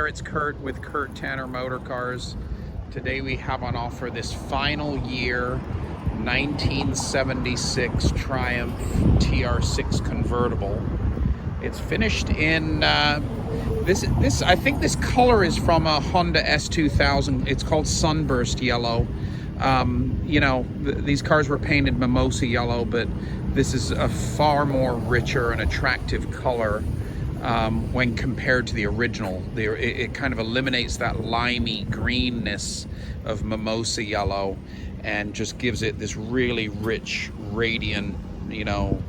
there, it's Kurt with Kurt Tanner Motor Cars. Today we have on offer this final year 1976 Triumph Tr6 convertible. It's finished in this. I think this color is from a Honda S2000. It's called Sunburst Yellow. You know, these cars were painted mimosa yellow, but this is a far more richer and attractive color when compared to the original. It kind of eliminates that limey greenness of mimosa yellow and just gives it this really rich, radiant, you know,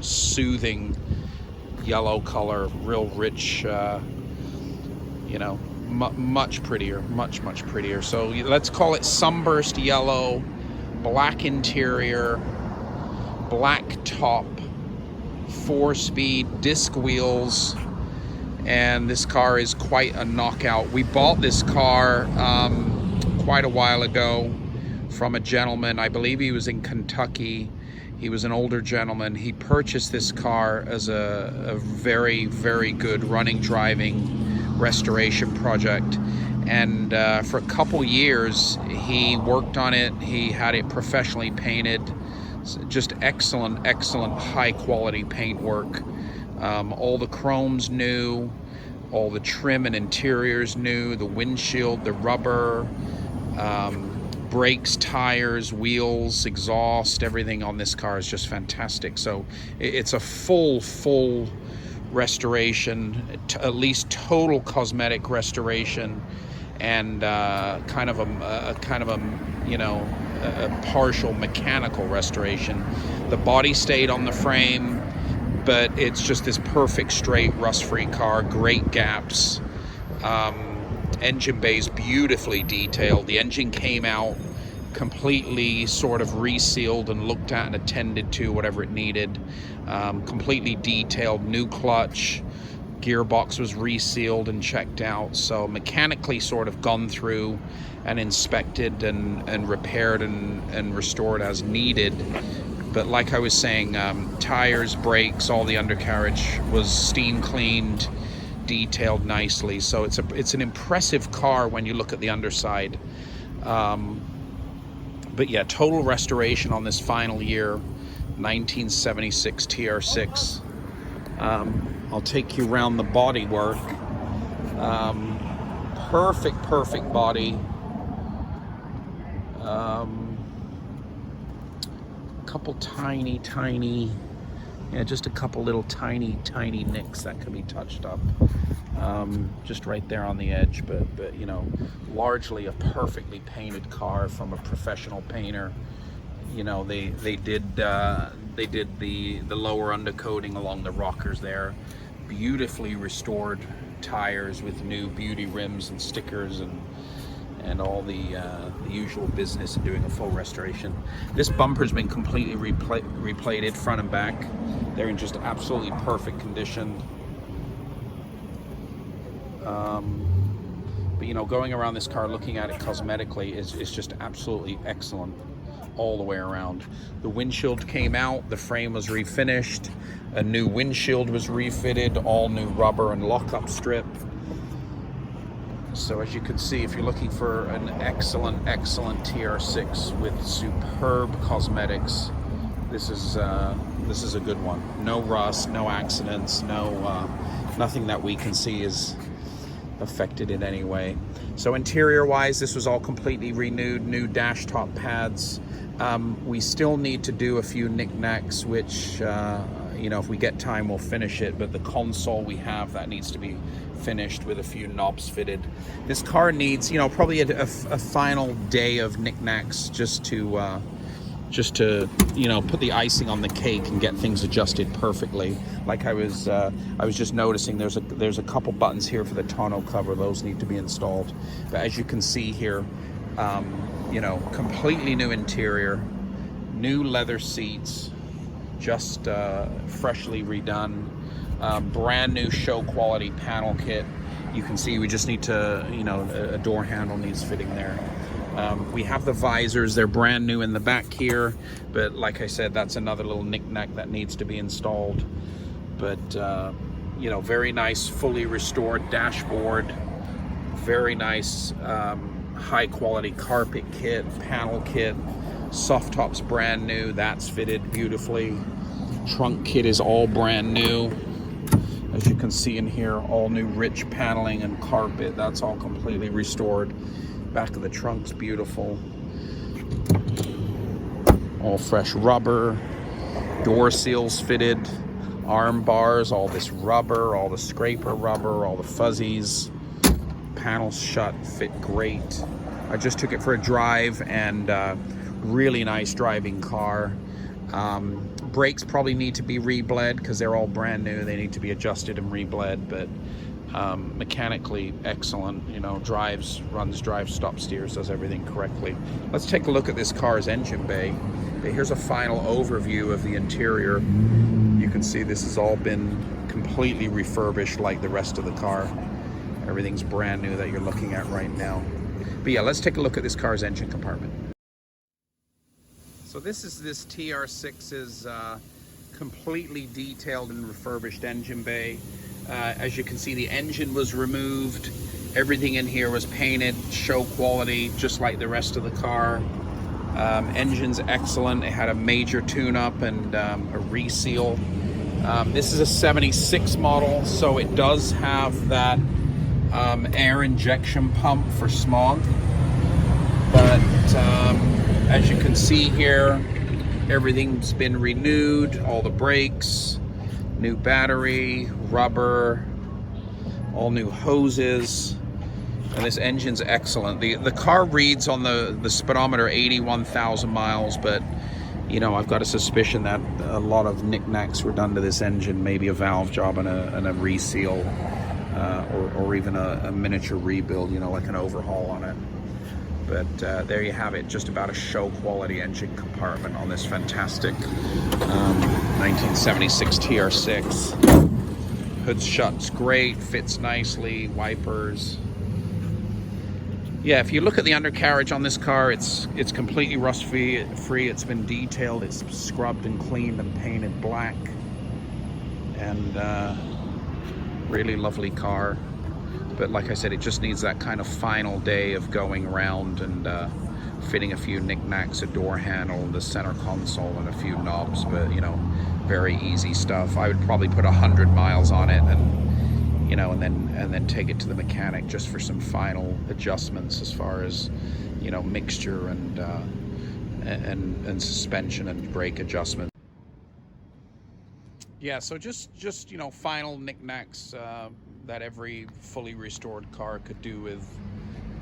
soothing yellow color, real rich, you know, much prettier, much prettier. So let's call it Sunburst Yellow, black interior, black top, 4-speed disc wheels, and this car is quite a knockout. We bought this car quite a while ago from a gentleman. I believe he was in Kentucky. He was an older gentleman. He purchased this car as a very good running, driving restoration project, and for a couple years he worked on it. He had it professionally painted, just excellent high quality paint work. All the chrome's new, all the trim and interiors new, the windshield, the rubber, brakes, tires, wheels, exhaust, everything on this car is just fantastic. So it's a full restoration, at least total cosmetic restoration, and kind of a you know, a partial mechanical restoration. The body stayed on the frame, but it's just this perfect straight rust-free car. Great gaps. Engine bay's beautifully detailed. The engine came out completely sort of resealed and looked at and attended to, whatever it needed. Completely detailed, new clutch, gearbox was resealed and checked out. So mechanically sort of gone through and inspected and repaired and restored as needed. But like I was saying, tires, brakes, all the undercarriage was steam cleaned, detailed nicely. So it's an impressive car when you look at the underside. But yeah, total restoration on this final year 1976 Tr6. I'll take you around the body work. Perfect body. Couple tiny, yeah, just a couple little tiny nicks that can be touched up, just right there on the edge, but you know, largely a perfectly painted car from a professional painter. You know, they did the lower undercoating along the rockers there, beautifully restored tires with new beauty rims and stickers and all the usual business of doing a full restoration. This bumper's been completely replated front and back. They're in just absolutely perfect condition. But you know, going around this car, looking at it cosmetically is just absolutely excellent all the way around. The windshield came out, the frame was refinished, a new windshield was refitted, all new rubber and lockup strip. So as you can see, if you're looking for an excellent Tr6 with superb cosmetics, this is a good one. No rust, no accidents, nothing that we can see is affected in any way. So interior wise, this was all completely renewed, new dash top pads. We still need to do a few knickknacks, which you know, if we get time we'll finish it, but the console we have, that needs to be finished with a few knobs fitted. This car needs, you know, probably a final day of knickknacks just to you know, put the icing on the cake and get things adjusted perfectly. Like I was just noticing, there's a couple buttons here for the tonneau cover. Those need to be installed. But as you can see here, you know, completely new interior, new leather seats, just freshly redone, brand new show quality panel kit. You can see we just need to, you know, a door handle needs fitting there. We have the visors, they're brand new in the back here, but like I said, that's another little knick-knack that needs to be installed. But you know, very nice, fully restored dashboard, Very nice, high quality carpet kit, panel kit. Soft top's brand new, that's fitted beautifully. Trunk kit is all brand new. As you can see in here, all new rich paneling and carpet, that's all completely restored. Back of the trunk's beautiful. All fresh rubber, door seals fitted, arm bars, all this rubber, all the scraper rubber, all the fuzzies. Panels shut, fit great. I just took it for a drive, and really nice driving car. Brakes probably need to be rebled because they're all brand new. They need to be adjusted and rebled, but mechanically excellent. You know, runs, stop, steers, does everything correctly. Let's take a look at this car's engine bay. Here's a final overview of the interior. You can see this has all been completely refurbished like the rest of the car. Everything's brand new that you're looking at right now. But yeah, let's take a look at this car's engine compartment. So this is this TR6's completely detailed and refurbished engine bay. As you can see, the engine was removed. Everything in here was painted, show quality, just like the rest of the car. Engine's excellent. It had a major tune-up and a reseal. This is a 76 model, so it does have that air injection pump for smog. But as you can see here, everything's been renewed, all the brakes, new battery, rubber, all new hoses, and this engine's excellent. The car reads on the speedometer 81,000 miles, but you know, I've got a suspicion that a lot of knickknacks were done to this engine, maybe a valve job and a reseal, or even a miniature rebuild, you know, like an overhaul on it. But there you have it, just about a show quality engine compartment on this fantastic 1976 TR6. Hood's shut's great, fits nicely, wipers. Yeah, if you look at the undercarriage on this car, it's completely rust free. It's been detailed, it's scrubbed and cleaned and painted black. And really lovely car. But like I said, it just needs that kind of final day of going around and fitting a few knickknacks, a door handle, the center console, and a few knobs. But you know, very easy stuff. I would probably put 100 miles on it, and you know, and then take it to the mechanic just for some final adjustments as far as, you know, mixture and suspension and brake adjustment. Yeah, so just you know, final knickknacks that every fully restored car could do with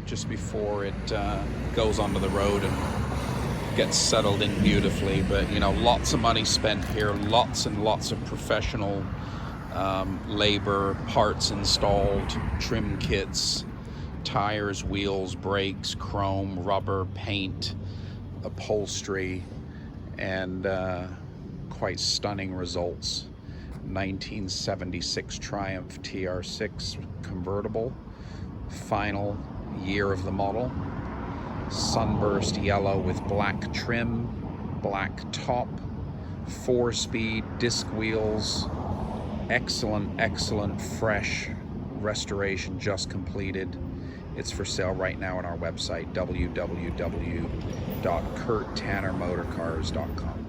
just before it goes onto the road and gets settled in beautifully. But you know, lots of money spent here, lots and lots of professional labor, parts installed, trim kits, tires, wheels, brakes, chrome, rubber, paint, upholstery, and quite stunning results. 1976 Triumph Tr6 convertible, final year of the model, sunburst yellow with black trim, black top, 4-speed disc wheels, excellent fresh restoration just completed. It's for sale right now on our website, www.kurttannermotorcars.com.